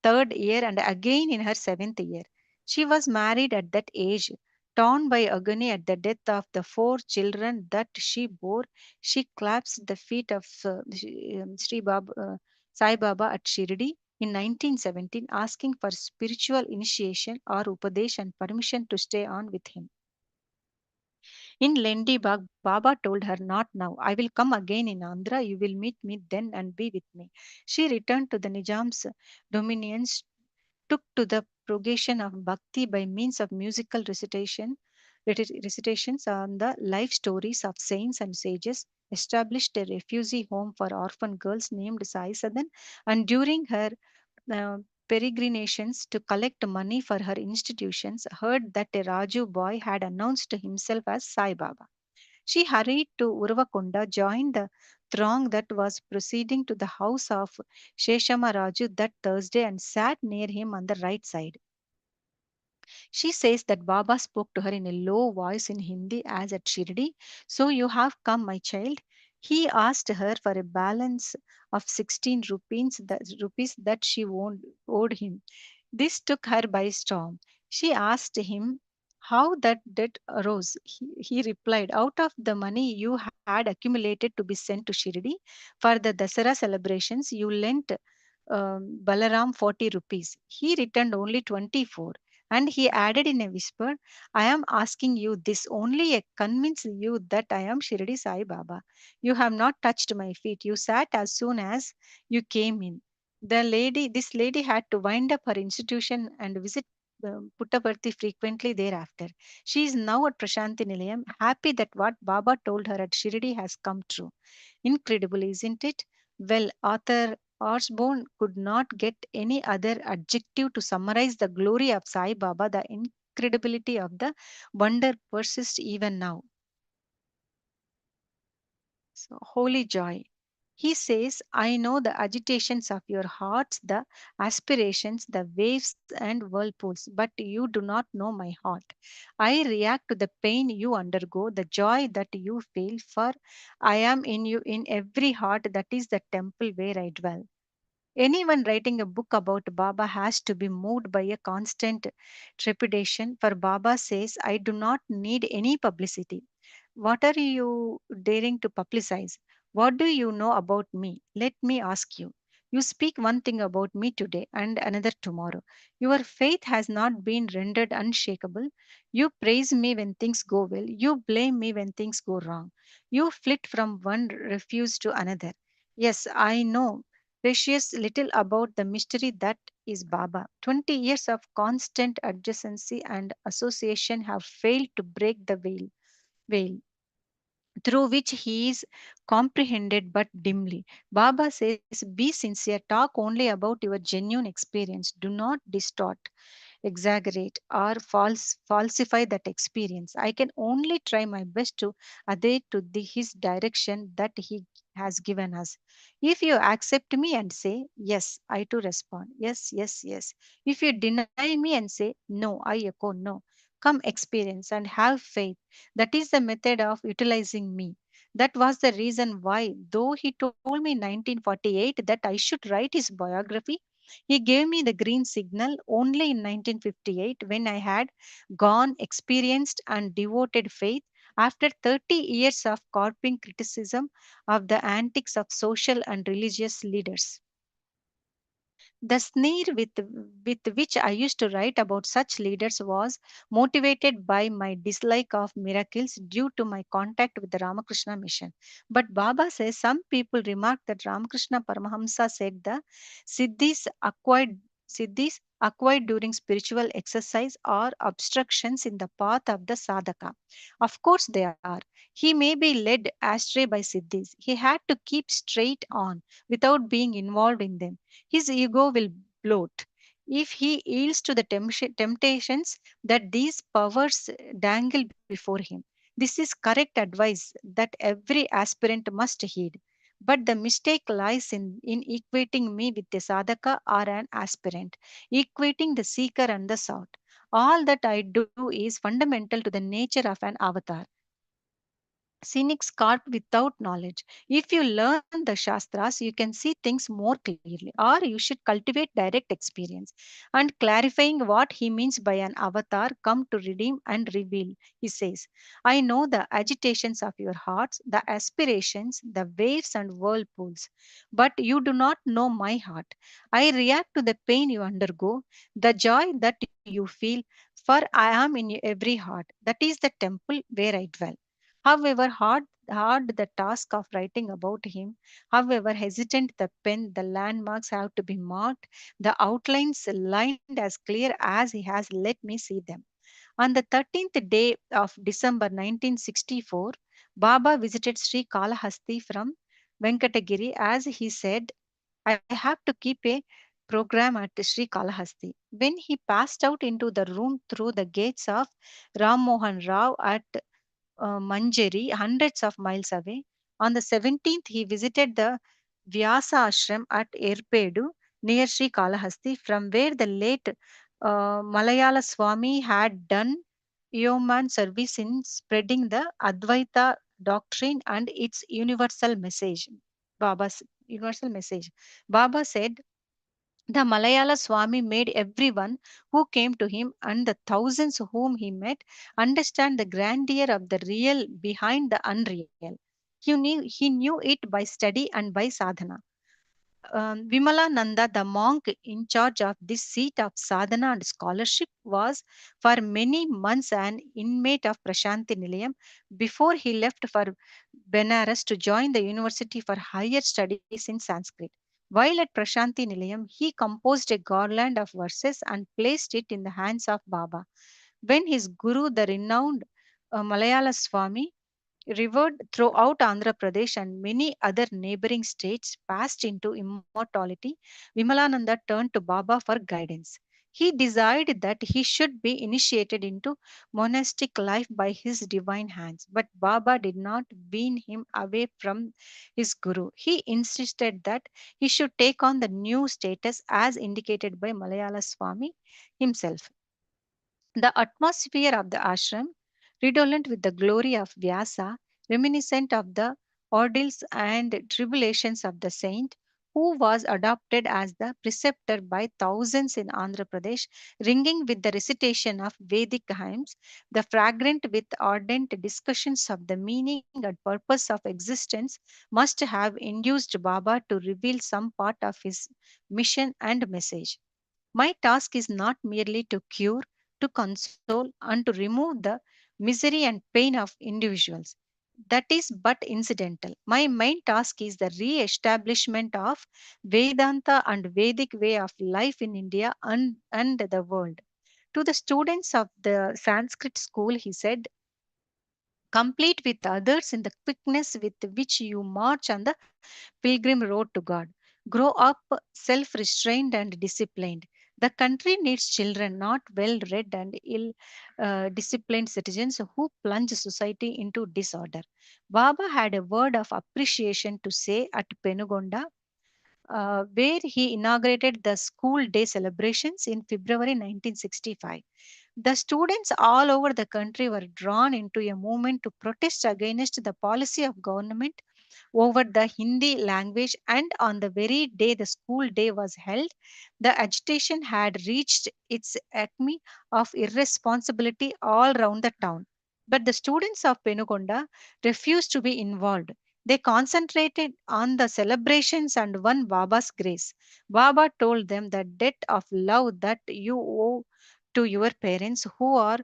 third year and again in her seventh year. She was married at that age. Torn by agony at the death of the four children that she bore, she clasped the feet of Sai Baba at Shirdi in 1917, asking for spiritual initiation or upadesh and permission to stay on with him. In Lendi Bagh, Baba told her, "Not now. I will come again in Andhra. You will meet me then and be with me." She returned to the Nizam's dominions, took to the propagation of bhakti by means of musical recitations on the life stories of saints and sages, established a refugee home for orphan girls named Sai Sadan, and during her uh, peregrinations to collect money for her institutions, heard that a Raju boy had announced himself as Sai Baba. She hurried to Urvakonda, joined the throng that was proceeding to the house of Sheshama Raju that Thursday, and sat near him on the right side. She says that Baba spoke to her in a low voice in Hindi as at Shirdi. "So you have come, my child?" He asked her for a balance of 16 rupees that she owed him. This took her by storm. She asked him how that debt arose. He replied, "Out of the money you had accumulated to be sent to Shirdi for the Dasara celebrations, you lent Balaram 40 rupees. He returned only 24." And he added in a whisper, "I am asking you this only to convince you that I am Shirdi Sai Baba. You have not touched my feet. You sat as soon as you came in." This lady had to wind up her institution and visit Puttaparthi frequently thereafter. She is now at Prashanti Nilayam, happy that what Baba told her at Shirdi has come true. Incredible, isn't it? Well, author Osborne could not get any other adjective to summarize the glory of Sai Baba. The incredibility of the wonder persists even now. So, holy joy. He says, "I know the agitations of your hearts, the aspirations, the waves and whirlpools, but you do not know my heart. I react to the pain you undergo, the joy that you feel, for I am in you in every heart. That is the temple where I dwell." Anyone writing a book about Baba has to be moved by a constant trepidation, for Baba says, "I do not need any publicity." What are you daring to publicize? What do you know about me? Let me ask you. You speak one thing about me today and another tomorrow. Your faith has not been rendered unshakable. You praise me when things go well. You blame me when things go wrong. You flit from one refuge to another. Yes, I know precious little about the mystery that is Baba. 20 years of constant adjacency and association have failed to break the veil through which he is comprehended but dimly. Baba says, "Be sincere, talk only about your genuine experience. Do not distort, exaggerate, or falsify that experience. I can only try my best to adhere to his direction that he has given us. If you accept me and say, yes, I too respond, yes, yes, yes. If you deny me and say, no, I echo, no. Come experience and have faith. That is the method of utilizing me. That was the reason why, though he told me in 1948 that I should write his biography, he gave me the green signal only in 1958 when I had gone, experienced, and devoted faith after 30 years of carping criticism of the antics of social and religious leaders. The sneer with which I used to write about such leaders was motivated by my dislike of miracles due to my contact with the Ramakrishna mission. But Baba says some people remark that Ramakrishna Paramahamsa said the siddhis acquired during spiritual exercise are obstructions in the path of the sadhaka. Of course they are. He may be led astray by siddhis. He had to keep straight on without being involved in them. His ego will bloat if he yields to the temptations that these powers dangle before him. This is correct advice that every aspirant must heed. But the mistake lies in equating me with a sadhaka or an aspirant, equating the seeker and the sought. All that I do is fundamental to the nature of an avatar. Cynics carp without knowledge. If you learn the Shastras, you can see things more clearly, or you should cultivate direct experience. And clarifying what he means by an avatar come to redeem and reveal, he says. I know the agitations of your hearts, the aspirations, the waves and whirlpools, but you do not know my heart. I react to the pain you undergo, the joy that you feel, for I am in every heart. That is the temple where I dwell. However hard the task of writing about him, however hesitant the pen, the landmarks have to be marked, the outlines lined as clear as he has let me see them. On the 13th day of December 1964, Baba visited Sri Kalahasti from Venkatagiri. As he said, I have to keep a program at Sri Kalahasti. When he passed out into the room through the gates of Ram Mohan Rao at Manjeri, hundreds of miles away. On the 17th, he visited the Vyasa ashram at Erpedu near Sri Kalahasti, from where the late Malayala Swami had done yeoman service in spreading the Advaita doctrine and its universal message. Baba's universal message. Baba said, the Malayala Swami made everyone who came to him and the thousands whom he met understand the grandeur of the real behind the unreal. He knew it by study and by sadhana. Vimalananda, the monk in charge of this seat of sadhana and scholarship, was for many months an inmate of Prashanti Nilayam before he left for Benares to join the university for higher studies in Sanskrit. While at Prashanti Nilayam, he composed a garland of verses and placed it in the hands of Baba. When his guru, the renowned Malayala Swami, revered throughout Andhra Pradesh and many other neighboring states, passed into immortality, Vimalananda turned to Baba for guidance. He desired that he should be initiated into monastic life by his divine hands, but Baba did not wean him away from his guru. He insisted that he should take on the new status as indicated by Malayala Swami himself. The atmosphere of the ashram, redolent with the glory of Vyasa, reminiscent of the ordeals and tribulations of the saint, who was adopted as the preceptor by thousands in Andhra Pradesh, ringing with the recitation of Vedic hymns, the fragrant with ardent discussions of the meaning and purpose of existence, must have induced Baba to reveal some part of his mission and message. My task is not merely to cure, to console, and to remove the misery and pain of individuals. That is but incidental. My main task is the re establishment of Vedanta and Vedic way of life in India and the world. To the students of the Sanskrit school, he said, complete with others in the quickness with which you march on the pilgrim road to God. Grow up self restrained and disciplined. The country needs children, not well read and ill disciplined citizens who plunge society into disorder. Baba had a word of appreciation to say at Penugonda, where he inaugurated the school day celebrations in February 1965. The students all over the country were drawn into a movement to protest against the policy of government over the Hindi language, and on the very day the school day was held, the agitation had reached its acme of irresponsibility all round the town. But the students of Penukonda refused to be involved. They concentrated on the celebrations and won Baba's grace. Baba told them the debt of love that you owe to your parents who are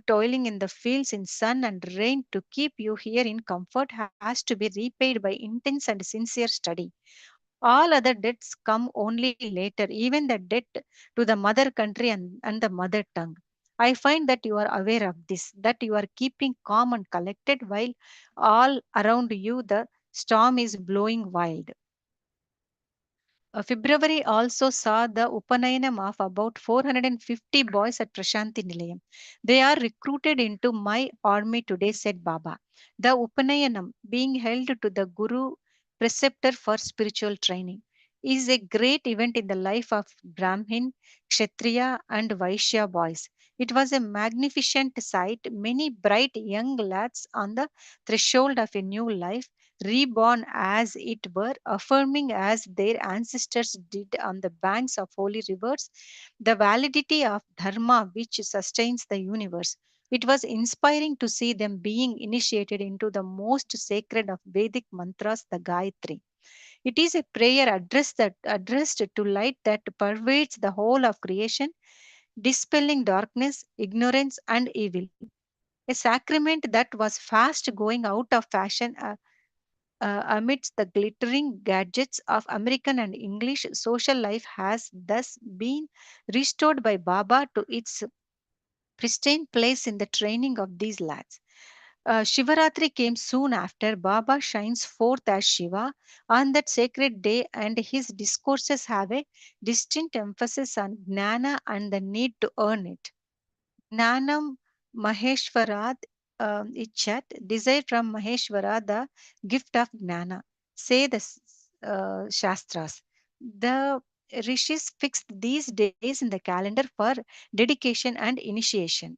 toiling in the fields in sun and rain to keep you here in comfort has to be repaid by intense and sincere study. All other debts come only later, even the debt to the mother country and the mother tongue. I find that you are aware of this, that you are keeping calm and collected while all around you the storm is blowing wild. February also saw the Upanayanam of about 450 boys at Prashanti Nilayam. They are recruited into my army today, said Baba. The Upanayanam being held to the Guru preceptor for spiritual training. Is a great event in the life of Brahmin, Kshatriya, and Vaishya boys. It was a magnificent sight, many bright young lads on the threshold of a new life, reborn as it were, affirming as their ancestors did on the banks of holy rivers the validity of dharma which sustains the universe. It was inspiring to see them being initiated into the most sacred of Vedic mantras, the Gayatri. It is a prayer addressed to light that pervades the whole of creation, dispelling darkness, ignorance, and evil. A sacrament that was fast going out of fashion amidst the glittering gadgets of American and English social life has thus been restored by Baba to its pristine place in the training of these lads. Shivaratri came soon after. Baba shines forth as Shiva on that sacred day, and his discourses have a distinct emphasis on jnana and the need to earn it. Gnanam Maheshwarad Ichat, desire from Maheshwara, the gift of Gnana, say the Shastras. The rishis fixed these days in the calendar for dedication and initiation.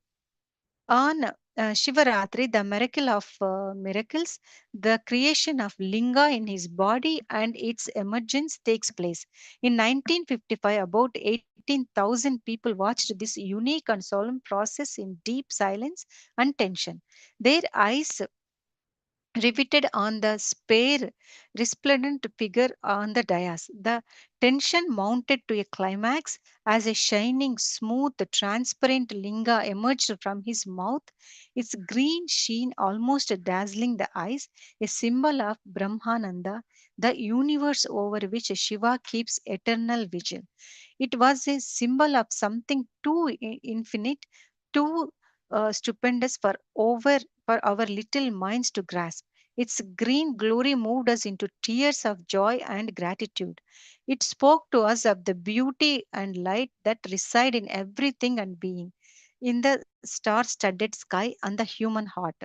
On Shivaratri, the miracle of miracles, the creation of linga in his body and its emergence takes place. In 1955, about 18,000 people watched this unique and solemn process in deep silence and tension. Their eyes riveted on the spare, resplendent figure on the dais. The tension mounted to a climax as a shining, smooth, transparent linga emerged from his mouth, its green sheen almost dazzling the eyes, a symbol of Brahmananda, the universe over which Shiva keeps eternal vigil. It was a symbol of something too infinite, too stupendous for our little minds to grasp. Its green glory moved us into tears of joy and gratitude. It spoke to us of the beauty and light that reside in everything and being, in the star studded sky and the human heart.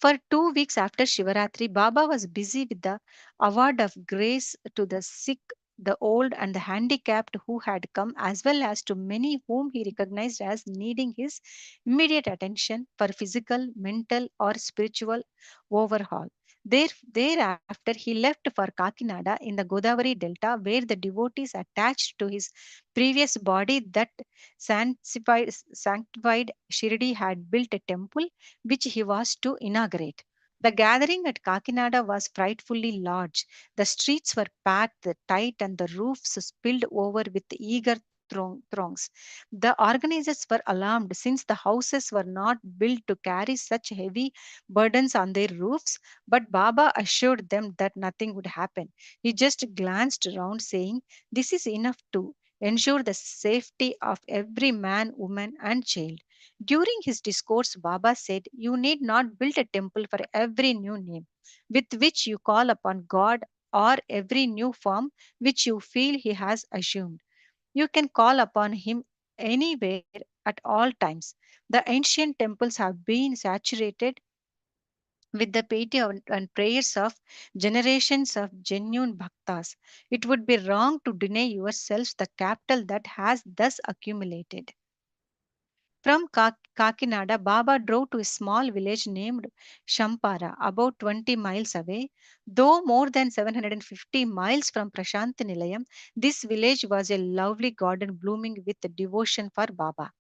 For 2 weeks after Shivaratri, Baba was busy with the award of grace to the sick, the old, and the handicapped who had come, as well as to many whom he recognized as needing his immediate attention for physical, mental, or spiritual overhaul. Thereafter, he left for Kakinada in the Godavari Delta, where the devotees attached to his previous body that sanctified Shirdi had built a temple which he was to inaugurate. The gathering at Kakinada was frightfully large. The streets were packed tight and the roofs spilled over with eager throngs. The organizers were alarmed since the houses were not built to carry such heavy burdens on their roofs, but Baba assured them that nothing would happen. He just glanced around, saying, "This is enough to ensure the safety of every man, woman, and child." During his discourse, Baba said, "You need not build a temple for every new name with which you call upon God or every new form which you feel He has assumed. You can call upon Him anywhere at all times. The ancient temples have been saturated with the piety and prayers of generations of genuine bhaktas. It would be wrong to deny yourselves the capital that has thus accumulated." From Kakinada, Baba drove to a small village named Shampara, about 20 miles away. Though more than 750 miles from Prashanti Nilayam, this village was a lovely garden blooming with devotion for Baba.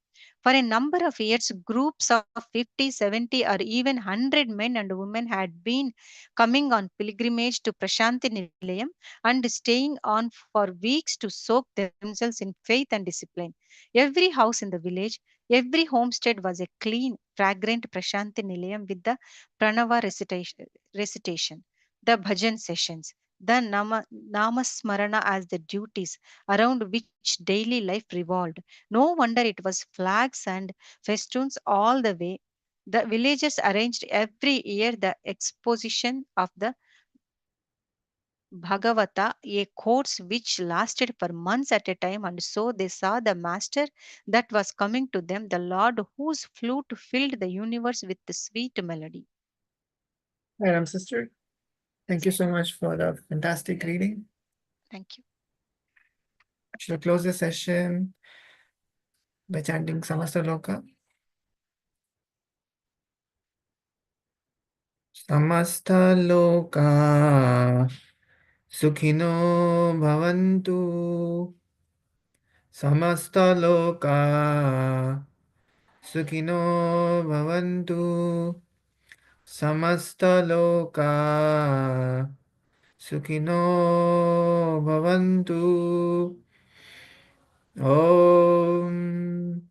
For a number of years, groups of 50, 70, or even 100 men and women had been coming on pilgrimage to Prashanti Nilayam and staying on for weeks to soak themselves in faith and discipline. Every house in the village, every homestead was a clean, fragrant Prashanti Nilayam with the Pranava recitation, the bhajan sessions, the Namasmarana as the duties around which daily life revolved. No wonder it was flags and festoons all the way. The villagers arranged every year the exposition of the Bhagavata, a course which lasted for months at a time, and so they saw the Master that was coming to them, the Lord whose flute filled the universe with the sweet melody. Madam Sister. Thank you so much for the fantastic reading. Thank you. Should I close the session by chanting Samasta Loka? Samasta Loka Sukhino Bhavantu. Samasta Loka Sukhino Bhavantu. Samasta Loka Sukhino Bhavantu. Om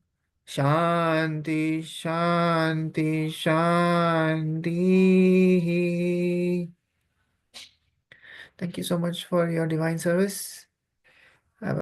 Shanti Shanti Shanti. Thank you so much for your divine service.